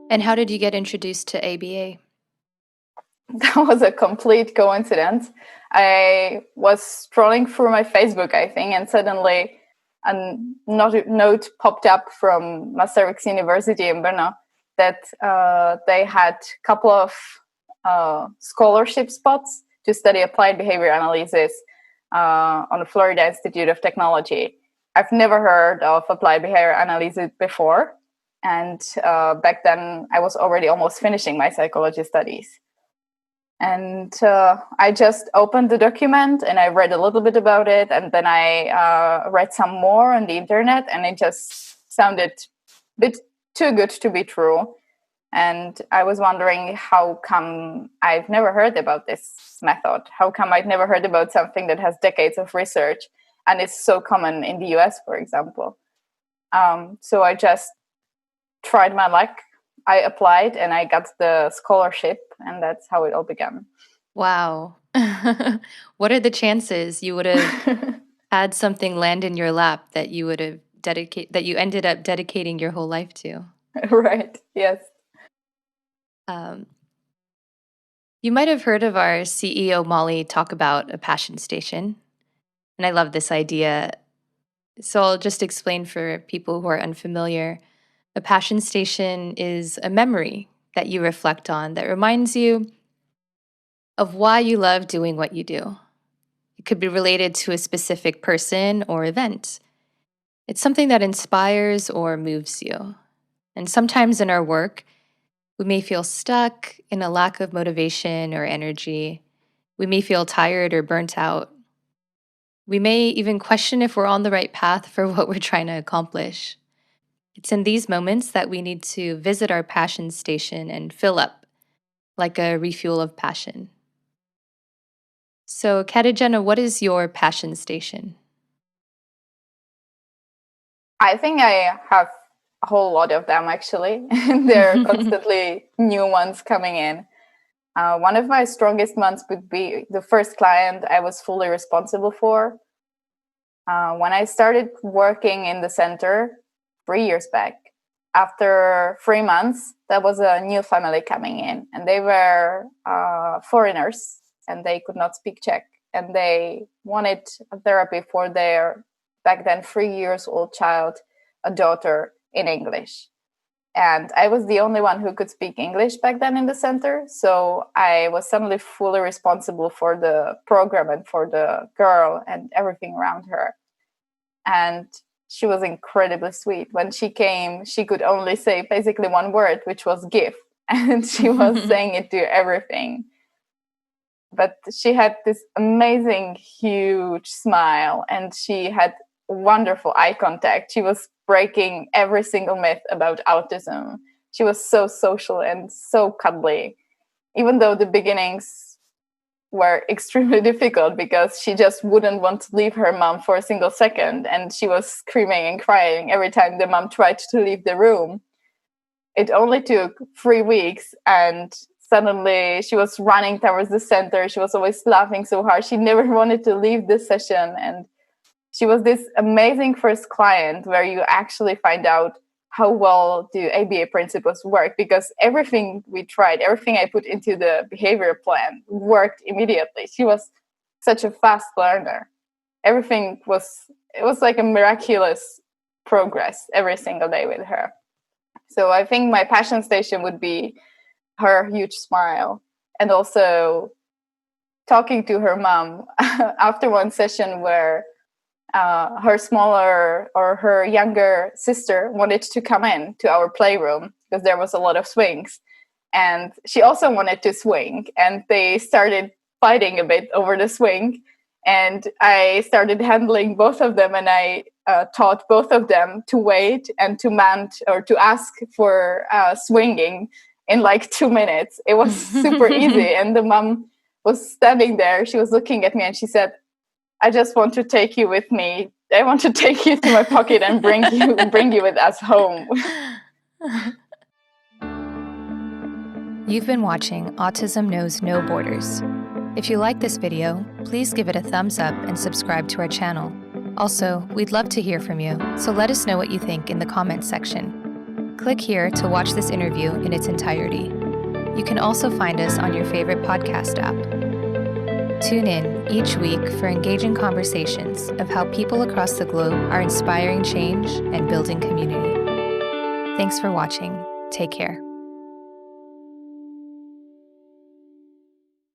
And how did you get introduced to ABA? That was a complete coincidence. I was scrolling through my Facebook, I think, and suddenly a note popped up from Masaryk University in Brno that they had a couple of scholarship spots to study applied behavior analysis on the Florida Institute of Technology. I've never heard of applied behavior analysis before. And back then, I was already almost finishing my psychology studies. And I just opened the document and I read a little bit about it. And then I read some more on the internet, and it just sounded a bit too good to be true. And I was wondering, how come I've never heard about this method? How come I've never heard about something that has decades of research and is so common in the US, for example? So I just tried my luck. I applied and I got the scholarship, and that's how it all began. Wow. What are the chances you would have had something land in your lap that you would have that you ended up dedicating your whole life to? Right. Yes. You might have heard of our CEO Molly talk about a passion station. And I love this idea. So I'll just explain for people who are unfamiliar. A passion station is a memory that you reflect on that reminds you of why you love doing what you do. It could be related to a specific person or event. It's something that inspires or moves you. And sometimes in our work, we may feel stuck in a lack of motivation or energy. We may feel tired or burnt out. We may even question if we're on the right path for what we're trying to accomplish. It's in these moments that we need to visit our passion station and fill up, like a refuel of passion. So, Katerina, what is your passion station? I think I have a whole lot of them, actually. There are constantly new ones coming in. One of my strongest ones would be the first client I was fully responsible for. When I started working in the center 3 years back, after 3 months, there was a new family coming in, and they were foreigners, and they could not speak Czech, and they wanted a therapy for their, back then, 3-year-old child, a daughter, in English. And I was the only one who could speak English back then in the center. So I was suddenly fully responsible for the program and for the girl and everything around her. And she was incredibly sweet. When she came, she could only say basically one word, which was give. And she was saying it to everything. But she had this amazing, huge smile, and she had wonderful eye contact. She was breaking every single myth about autism. She was so social and so cuddly, even though the beginnings were extremely difficult because she just wouldn't want to leave her mom for a single second. And she was screaming and crying every time the mom tried to leave the room. It only took 3 weeks, and suddenly she was running towards the center. She was always laughing so hard. She never wanted to leave the session. And she was this amazing first client where you actually find out how well do ABA principles work, because everything we tried, everything I put into the behavior plan worked immediately. She was such a fast learner. It was like a miraculous progress every single day with her. So I think my passion station would be her huge smile, and also talking to her mom after one session where her smaller or her younger sister wanted to come in to our playroom because there was a lot of swings, and she also wanted to swing, and they started fighting a bit over the swing, and I started handling both of them, and I taught both of them to wait and to mount or to ask for swinging in like 2 minutes. It was super easy, and the mom was standing there. She was looking at me and she said, I just want to take you with me. I want to take you to my pocket and bring you with us home. You've been watching Autism Knows No Borders. If you like this video, please give it a thumbs up and subscribe to our channel. Also, we'd love to hear from you, so let us know what you think in the comments section. Click here to watch this interview in its entirety. You can also find us on your favorite podcast app. Tune in each week for engaging conversations of how people across the globe are inspiring change and building community. Thanks for watching. Take care.